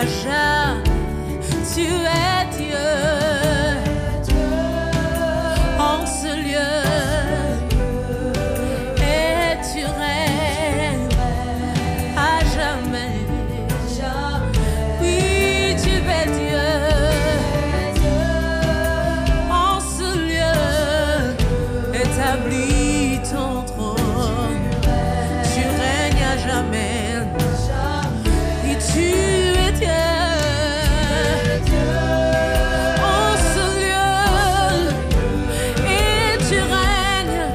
à jamais, tu es Dieu. En ce lieu, et tu règnes à jamais. Oui, tu es Dieu. En ce lieu, établis ton trône. Tu règnes à jamais. Et tu es Dieu. En ce lieu, et tu règnes.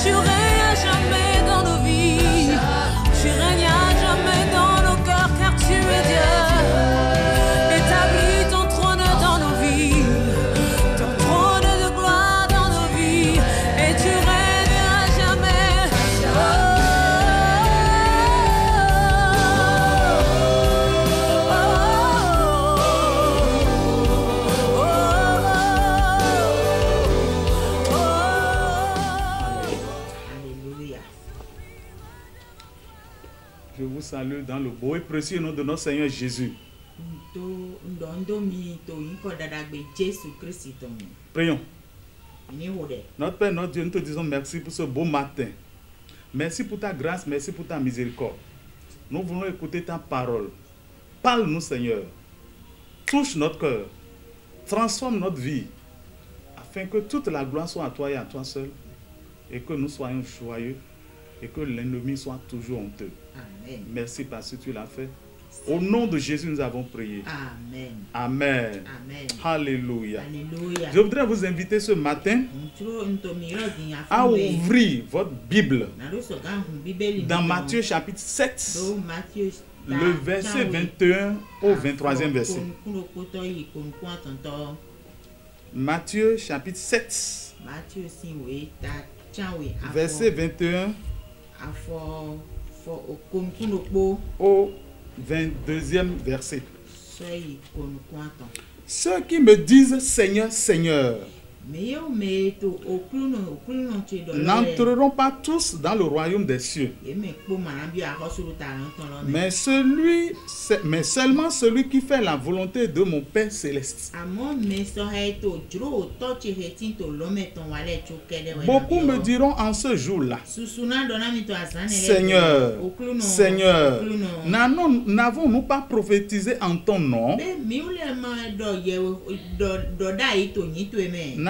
Tu règnes à jamais dans nos vies. Tu règnes à jamais dans nos cœurs, car tu es Dieu. Établis ton trône dans nos vies, ton trône de gloire dans nos vies, et tu règnes à jamais. Alléluia. Je vous salue dans le beau et précieux nom de notre Seigneur Jésus. To ndomi to yinko dadagbe Jésus Christ ton. Prions. Ni wode. Notre Père, notre Dieu, nous te disons merci pour ce beau matin. Merci pour ta grâce, merci pour ta miséricorde. Nous voulons écouter ta parole. Parle-nous, Seigneur. Touche notre cœur. Transforme notre vie. Afin que toute la gloire soit à toi et à toi seul. Et que nous soyons joyeux. Et que l'ennemi soit toujours honteux. Amen. Merci parce que tu l'as fait. Au nom de Jésus, nous avons prié. Amen. Amen. Amen. Alléluia. Alléluia. Je voudrais vous inviter ce matin à ouvrir votre Bible dans Matthieu chapitre 7, le verset 21 au 23e verset. Matthieu chapitre 7, verset 21 au 22e verset. Ceux qui me disent Seigneur, Seigneur, n'entreront pas tous dans le royaume des cieux, mais seulement celui qui fait la volonté de mon Père céleste. Beaucoup me diront en ce jour-là, Seigneur, Seigneur, n'avons-nous pas prophétisé en ton nom?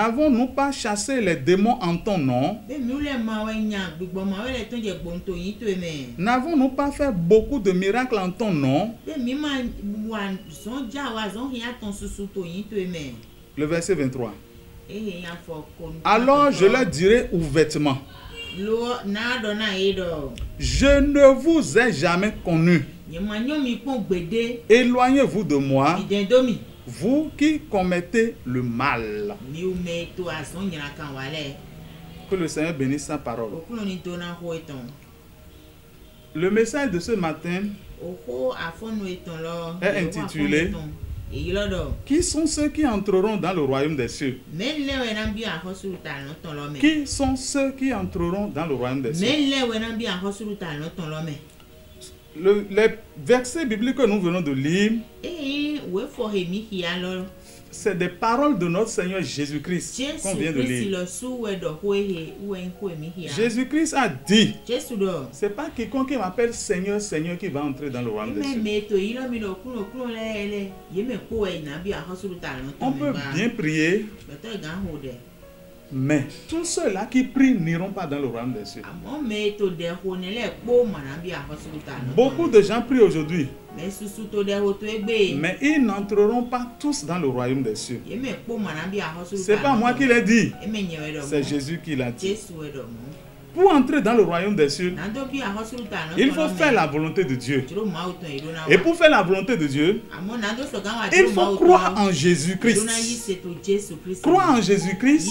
N'avons-nous pas chassé les démons en ton nom? N'avons-nous pas fait beaucoup de miracles en ton nom? Le verset 23. Alors je leur dirai ouvertement, je ne vous ai jamais connu. Éloignez-vous de moi, vous qui commettez le mal. Que le Seigneur bénisse sa parole. Le message de ce matin est intitulé Qui sont ceux qui entreront dans le royaume des cieux? Qui sont ceux qui entreront dans le royaume des cieux? Les versets bibliques que nous venons de lire, c'est des paroles de notre Seigneur Jésus-Christ qu'on vient de lire. Jésus-Christ a dit, c'est pas quiconque qui m'appelle Seigneur, Seigneur qui va entrer dans le royaume des cieux. On peut bien prier, mais tous ceux-là qui prient n'iront pas dans le royaume des cieux. Beaucoup de gens prient aujourd'hui, mais ils n'entreront pas tous dans le royaume des cieux. C'est pas moi qui l'ai dit, c'est Jésus qui l'a dit. Pour entrer dans le royaume des cieux, il faut faire la volonté de Dieu. Et pour faire la volonté de Dieu, il faut croire en Jésus-Christ. Croire en Jésus-Christ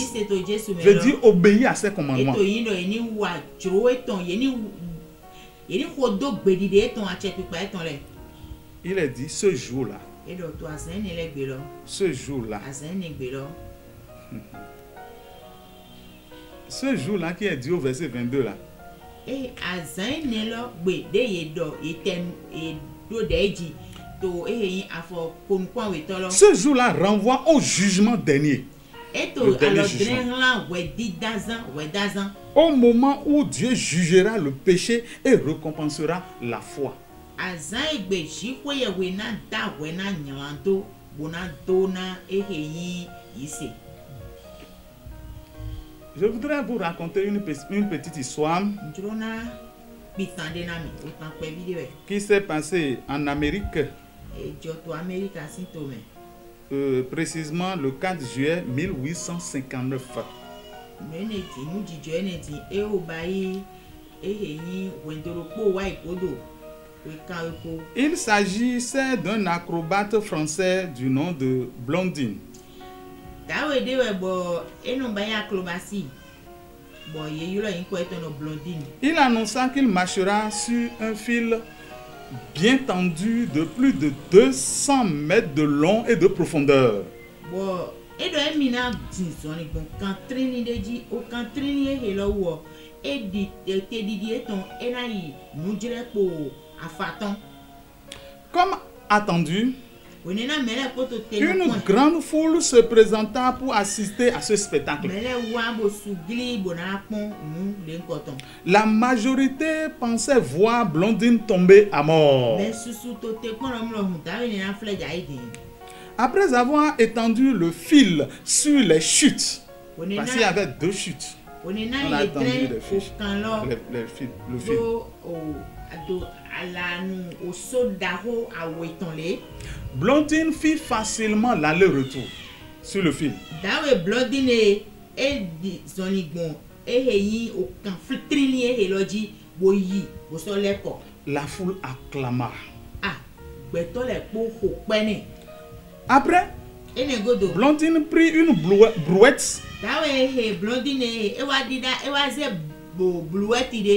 veut dire obéir à ses commandements. Il est dit ce jour-là. Ce jour-là. Ce jour-là qui est dit au verset 22 là. Ce jour-là renvoie au jugement dernier. Le dernier jugement. Au moment où Dieu jugera le péché et récompensera la foi. Je voudrais vous raconter une petite histoire qui s'est passée en Amérique, précisément le 4 juillet 1859. Il s'agissait d'un acrobate français du nom de Blondin. Il annonça qu'il marchera sur un fil bien tendu de plus de 200 mètres de long et de profondeur. Comme attendu, une grande foule se présenta pour assister à ce spectacle. La majorité pensait voir Blondine tomber à mort. Après avoir étendu le fil sur les chutes, parce qu'il y avait 2 chutes, on a étendu les fils, le fil. Blondine fit facilement l'aller-retour sur le fil. La foule acclama. Après, Blondine prit une brouette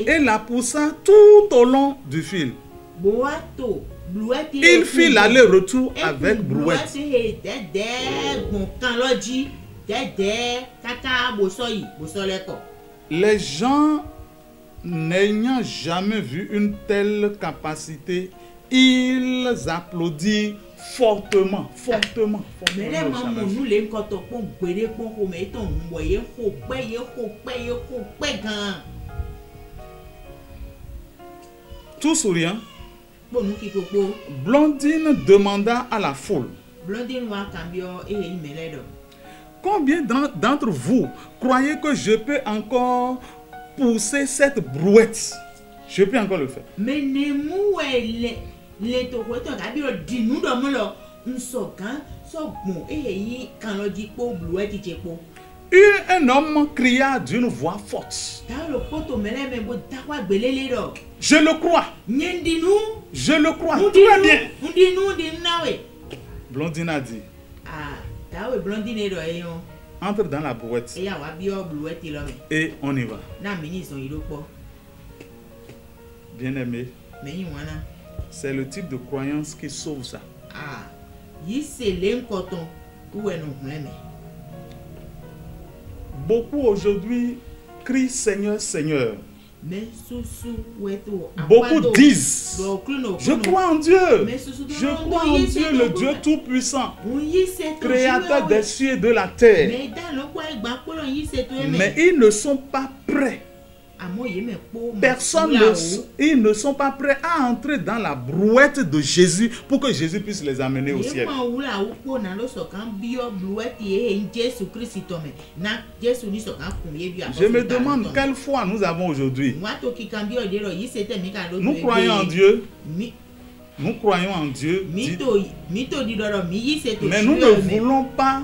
et la poussa tout au long du fil. Il fit l'aller-retour avec brouette. Les gens n'ayant jamais vu une telle capacité, ils applaudirent fortement. Tout souriant, Blondine demanda à la foule: combien d'entre vous croyez que je peux encore pousser cette brouette? Je peux encore le faire. Un homme cria d'une voix forte: je le crois. Je le crois. Très bien. Blondine a dit: entre dans la brouette et on y va. Bien aimé, c'est le type de croyance qui sauve ça. Beaucoup aujourd'hui crient Seigneur, Seigneur. Beaucoup disent: je crois en Dieu. Je crois en Dieu, le Dieu Tout-Puissant, créateur des cieux et de la terre. Mais ils ne sont pas prêts. Ils ne sont pas prêts à entrer dans la brouette de Jésus pour que Jésus puisse les amener au ciel. Je me demande quelle foi nous avons aujourd'hui. Nous croyons en Dieu. Nous croyons en Dieu. Mais nous ne voulons pas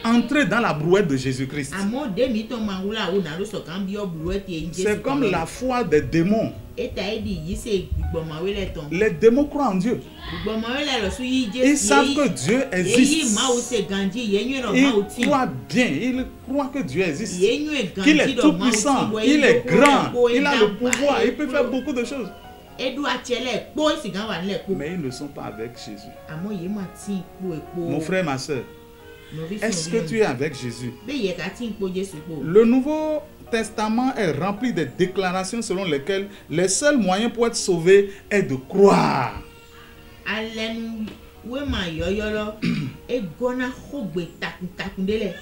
entrer dans la brouette de Jésus-Christ. C'est comme la foi des démons. Les démons croient en Dieu. Ils savent que Dieu existe. Ils croient bien. Ils croient que Dieu existe. Qu'il est tout puissant. Il est grand. Il a le pouvoir. Il peut faire beaucoup de choses. Mais ils ne sont pas avec Jésus. Mon frère, ma soeur, est-ce que tu es avec Jésus? Le Nouveau Testament est rempli de déclarations selon lesquelles le seul moyen pour être sauvé est de croire. alenu we ma yoyolo e gona khogbe takundele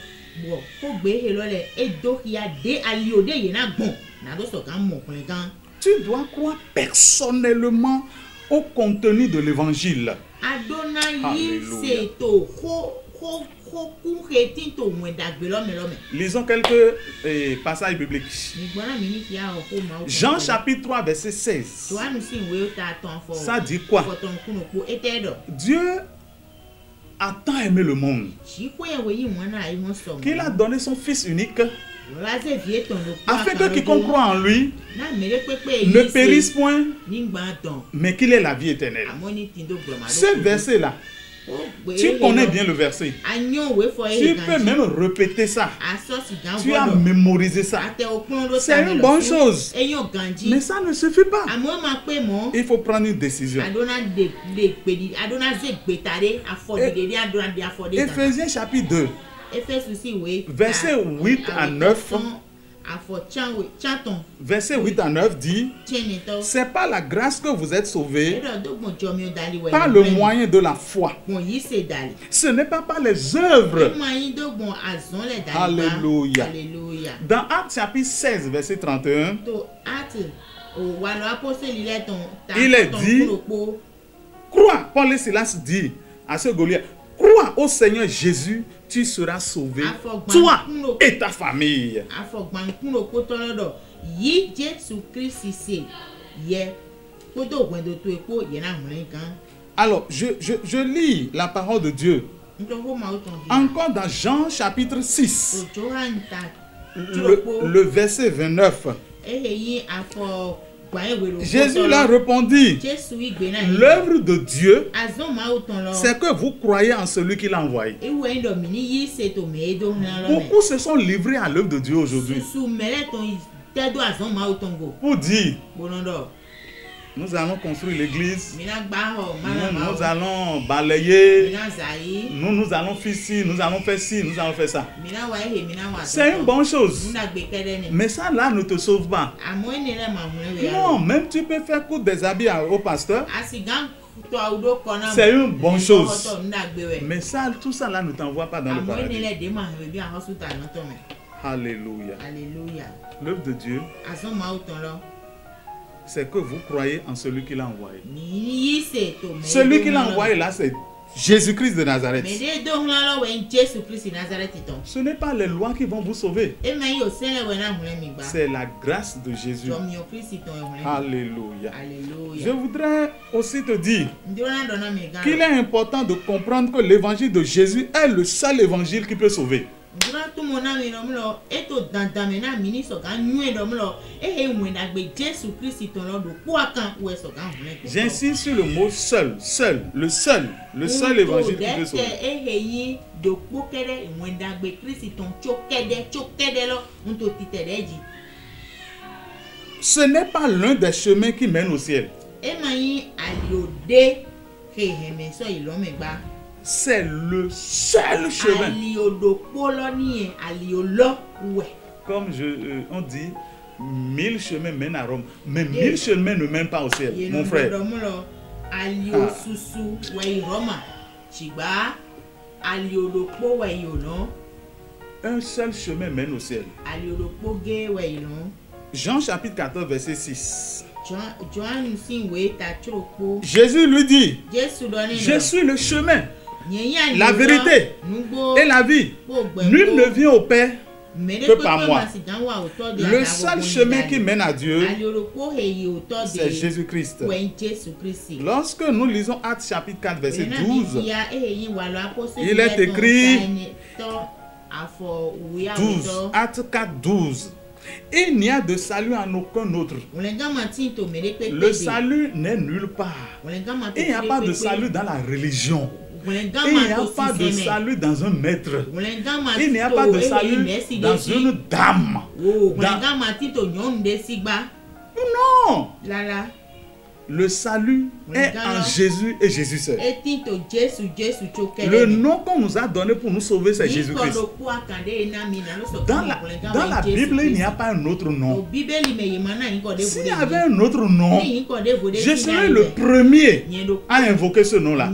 bo khogbe helole e do ya de aliode yena bon na do so kan mo kan. Tu dois croire personnellement au contenu de l'évangile. Lisons quelques passages bibliques. Jean chapitre 3 verset 16. Ça dit quoi? Dieu a tant aimé le monde qu'il a donné son Fils unique afin que quiconque croit en lui ne périsse point, mais qu'il ait la vie éternelle. Ce verset-là, tu connais bien le verset. Tu peux même répéter ça. Tu as mémorisé ça. C'est une bonne chose. Mais ça ne suffit pas. Il faut prendre une décision. Éphésiens chapitre 2. Verset 8 à 9. Verset 8 à 9 dit: c'est par la grâce que vous êtes sauvés, par le moyen de la foi. Ce n'est pas par les œuvres. Alléluia. Dans Actes chapitre 16 verset 31, il est dit, crois, Paul et Silas dit à ce Goliath, crois au Seigneur Jésus, tu seras sauvé, toi et ta famille. Alors, je lis la parole de Dieu. Encore dans Jean chapitre 6, le verset 29. Jésus leur répondit, l'œuvre de Dieu, c'est que vous croyez en celui qui l'a envoyé. Beaucoup se sont livrés à l'œuvre de Dieu aujourd'hui pour dire, nous allons construire l'église, nous allons balayer, nous allons faire ci, nous allons faire ci, nous allons faire ça. C'est une bonne chose. Mais ça là ne te sauve pas. Non, même tu peux faire coudre des habits au pasteur. C'est une bonne chose. Mais ça, tout ça là ne t'envoie pas dans le paradis. Alléluia. L'œuvre de Dieu, c'est que vous croyez en celui qui l'a envoyé. Celui qui l'a envoyé là, c'est Jésus-Christ de Nazareth. Ce n'est pas les lois qui vont vous sauver. C'est la grâce de Jésus. Alléluia. Je voudrais aussi te dire qu'il est important de comprendre que l'évangile de Jésus est le seul évangile qui peut sauver. J'insiste sur le mot seul, le seul évangile qui peut sauver. Ce n'est pas l'un des chemins qui mènent au ciel. C'est le seul chemin. Comme on dit, 1000 chemins mènent à Rome. Mais 1000 chemins ne mènent pas au ciel, mon frère. Un seul chemin mène au ciel. Jean chapitre 14 verset 6. Jésus lui dit, je suis le chemin, la vérité et la vie. Nul ne vient au Père que par moi. Le seul chemin qui mène à Dieu, c'est Jésus-Christ. Lorsque nous lisons Actes chapitre 4 verset 12, il est écrit 12, Actes 4 12. Il n'y a de salut en aucun autre. Le salut n'est nulle part. Il n'y a pas de salut dans la religion. Il n'y a pas de salut dans un maître. Il n'y a pas de salut dans une dame. Non. Le salut est en Jésus et Jésus seul. Le nom qu'on nous a donné pour nous sauver, c'est Jésus-Christ. Dans la Bible, il n'y a pas un autre nom. S'il y avait un autre nom, je serais le premier à invoquer ce nom-là.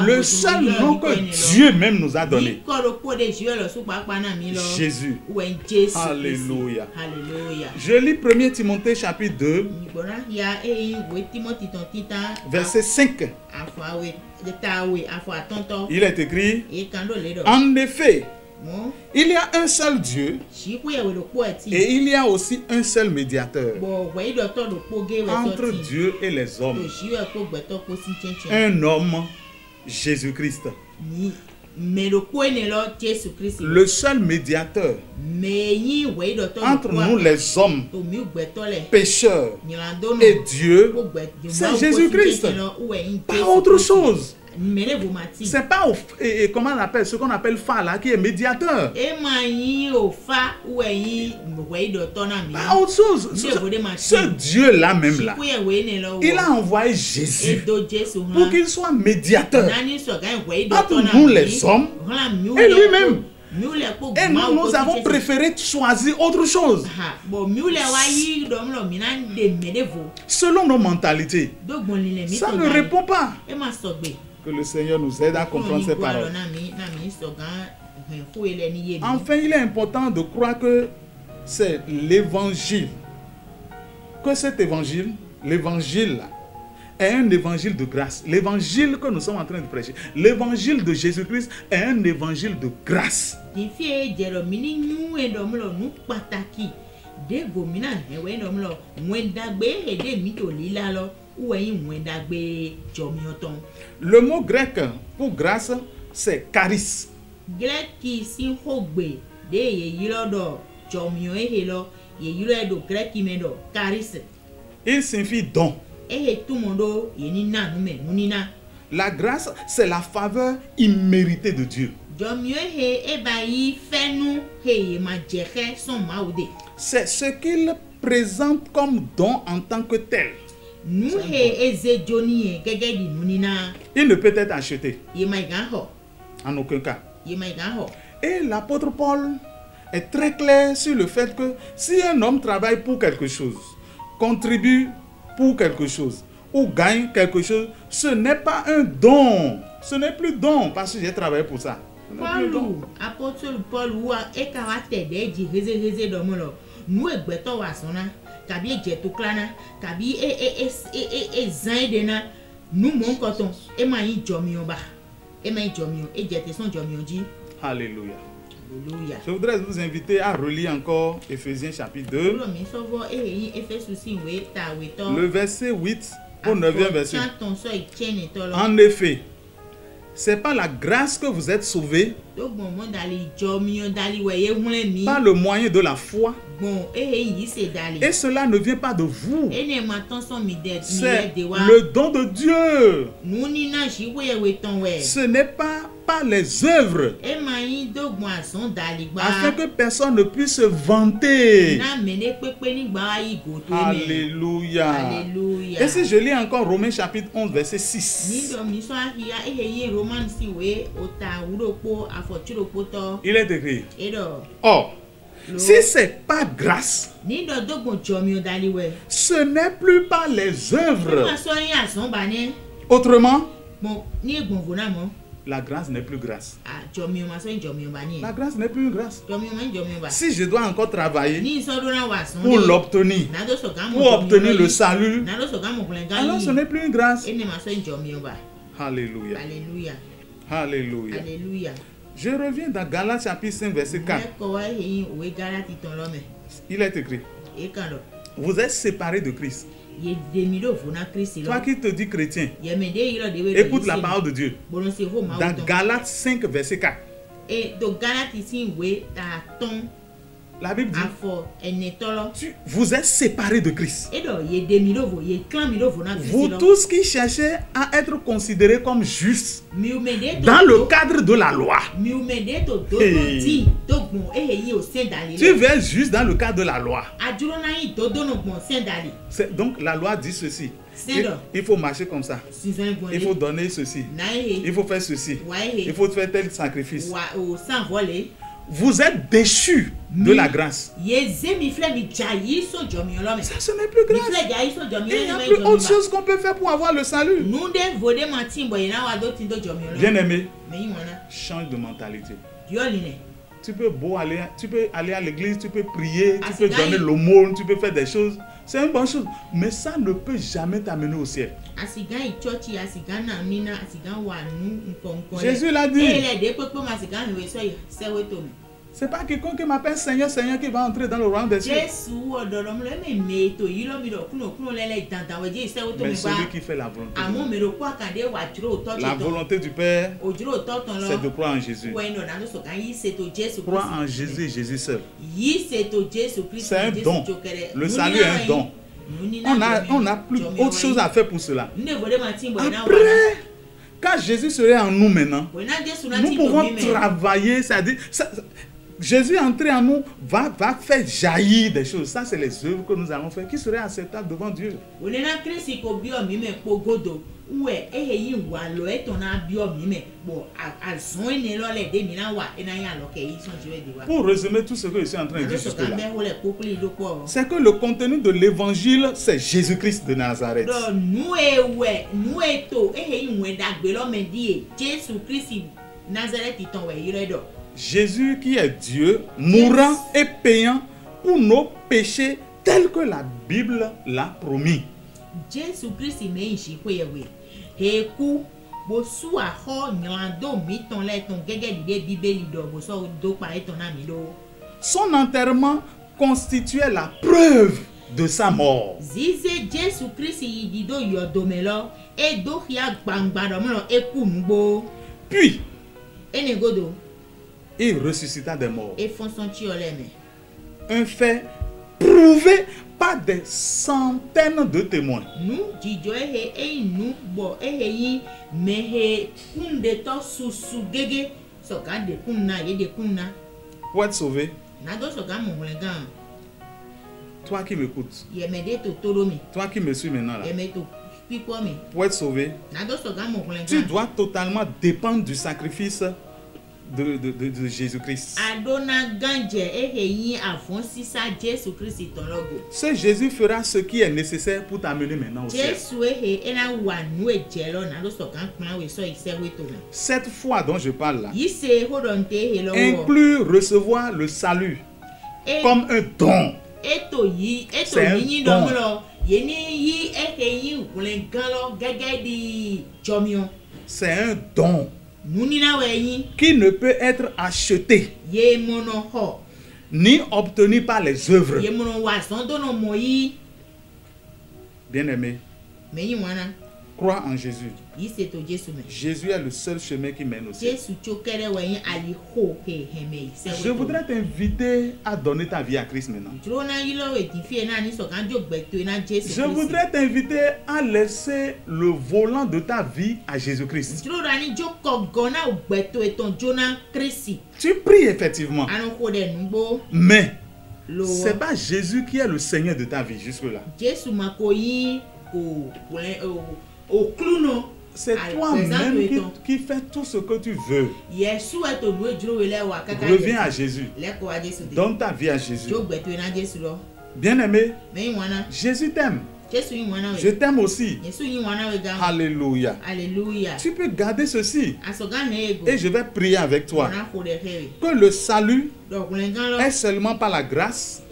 Le seul nom que Dieu même nous a donné. Jésus. Alléluia. Je lis 1 Timothée chapitre 2. Verset 5. Il est écrit: en effet, il y a un seul Dieu et il y a aussi un seul médiateur entre Dieu et les hommes. Un homme, Jésus-Christ. Le seul médiateur entre nous les hommes pécheurs et Dieu, c'est Jésus-Christ. Pas autre chose. C'est pas comment on appelle ce qu'on appelle Fa là qui est médiateur. Pas autre chose. Ce Dieu là même là, il a envoyé Jésus pour qu'il soit médiateur entre nous les hommes et lui-même. Et nous avons préféré choisir autre chose selon nos mentalités. Ça ne répond pas. Que le Seigneur nous aide à comprendre ces paroles. Enfin, il est important de croire que c'est l'évangile. Que cet évangile, l'évangile est un évangile de grâce. L'évangile que nous sommes en train de prêcher, l'évangile de Jésus-Christ est un évangile de grâce. Le mot grec pour grâce, c'est charis. Il signifie don. La grâce, c'est la faveur imméritée de Dieu. C'est ce qu'il présente comme don en tant que tel. Il ne peut être acheté. En aucun cas. Et l'apôtre Paul est très clair sur le fait que si un homme travaille pour quelque chose, contribue pour quelque chose ou gagne quelque chose, ce n'est pas un don. Ce n'est plus don parce que j'ai travaillé pour ça. Apôtre Paul kabi jeto klana kabi zaidena nous mon coton et maï jomio ba et maï jomio et jete son jomio dit. Alléluia. Alléluia. Je voudrais vous inviter à relire encore Éphésiens chapitre 2. Le verset 8 au 9e verset. En effet, c'est par la grâce que vous êtes sauvés, par le moyen de la foi. Et cela ne vient pas de vous. C'est le don de Dieu. Ce n'est pas par les œuvres, afin que personne ne puisse se vanter. Alléluia. Alléluia. Et si je lis encore Romains chapitre 11 verset 6, il est écrit: or, si c'est pas grâce, ce n'est plus par les œuvres. Autrement, la grâce n'est plus grâce. La grâce n'est plus une grâce. Si je dois encore travailler pour l'obtenir, pour obtenir le salut, alors ce n'est plus une grâce. Alléluia. Alléluia. Alléluia. Alléluia. Je reviens dans Galates chapitre 5 verset 4. Il est écrit: vous êtes séparés de Christ. Toi qui te dis chrétien, écoute la parole de Dieu. Dans Galates 5 verset 4. La Bible dit: vous êtes séparés de Christ. Vous tous qui cherchez à être considérés comme justes dans le cadre de la loi. Tu veux être juste dans le cadre de la loi. Donc la loi dit ceci: Il faut marcher comme ça. Il faut donner ceci. Il faut faire ceci. Il faut faire tel sacrifice. Vous êtes déchus de la grâce. Ça, ce n'est plus grâce. Il n'y a plus autre chose qu'on peut faire pour avoir le salut. Bien aimé, change de mentalité. Tu peux aller à l'église, tu peux prier, tu peux donner l'aumône, tu peux faire des choses. C'est une bonne chose. Mais ça ne peut jamais t'amener au ciel. Jésus l'a dit. C'est pas quelqu'un qui m'appelle Seigneur, Seigneur qui va entrer dans le royaume des cieux. Mais celui qui fait la volonté du Père, c'est de croire en Jésus. Croire en Jésus et Jésus seul. C'est un don. Le salut est un don. On n'a plus autre chose à faire pour cela. Après, quand Jésus serait en nous maintenant, nous pouvons travailler, c'est-à-dire... Jésus entré en nous va faire jaillir des choses. Ça, c'est les œuvres que nous allons faire qui seraient acceptables devant Dieu. Pour résumer tout ce que je suis en train de dire jusque-là, c'est que le contenu de l'évangile, c'est Jésus-Christ de Nazareth. Jésus qui est Dieu, mourant et payant pour nos péchés tels que la Bible l'a promis. Son enterrement constituait la preuve de sa mort. Puis, il ressuscita des morts. Un fait prouvé par des centaines de témoins. Pour être sauvé, toi qui m'écoutes, toi qui me suis maintenant là, pour être sauvé, tu dois totalement dépendre du sacrifice de Jésus-Christ. Ce Jésus fera ce qui est nécessaire pour t'amener maintenant au ciel. Cette foi dont je parle là inclut recevoir le salut comme un don. C'est un don. C'est un don qui ne peut être acheté ni obtenu par les œuvres. Bien-aimé, crois en Jésus. Jésus est le seul chemin qui mène au ciel. Je voudrais t'inviter à donner ta vie à Christ maintenant. Je voudrais t'inviter à laisser le volant de ta vie à Jésus-Christ. Tu pries effectivement, mais ce n'est pas Jésus qui est le Seigneur de ta vie jusque-là. C'est toi-même qui fais tout ce que tu veux. Reviens à Jésus. Donne ta vie à Jésus. Bien-aimé, Jésus t'aime. Je t'aime aussi. Alléluia. Tu peux garder ceci. Et je vais prier avec toi. Que le salut est seulement par la grâce,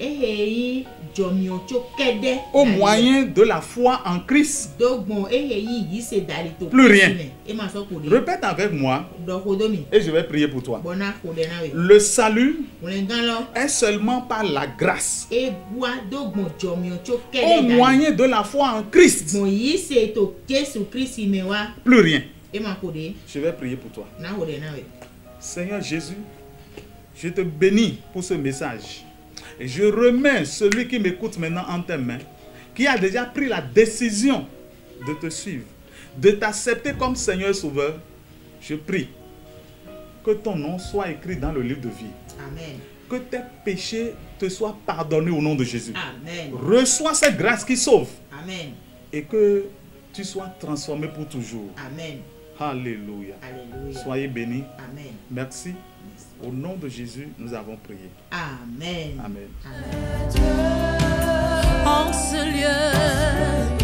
au moyen de la foi en Christ. Plus rien. Répète avec moi et je vais prier pour toi. Le salut est seulement par la grâce, au moyen de la foi en Christ. Plus rien. Je vais prier pour toi. Seigneur Jésus, je te bénis pour ce message. Et je remets celui qui m'écoute maintenant en tes mains, qui a déjà pris la décision de te suivre, de t'accepter comme Seigneur Sauveur. Je prie que ton nom soit écrit dans le livre de vie. Amen. Que tes péchés te soient pardonnés au nom de Jésus. Amen. Reçois cette grâce qui sauve. Amen. et que tu sois transformé pour toujours. Amen. Alléluia. Alléluia. Soyez bénis. Amen. Merci. Au nom de Jésus, nous avons prié. Amen. Amen. Amen. En ce lieu.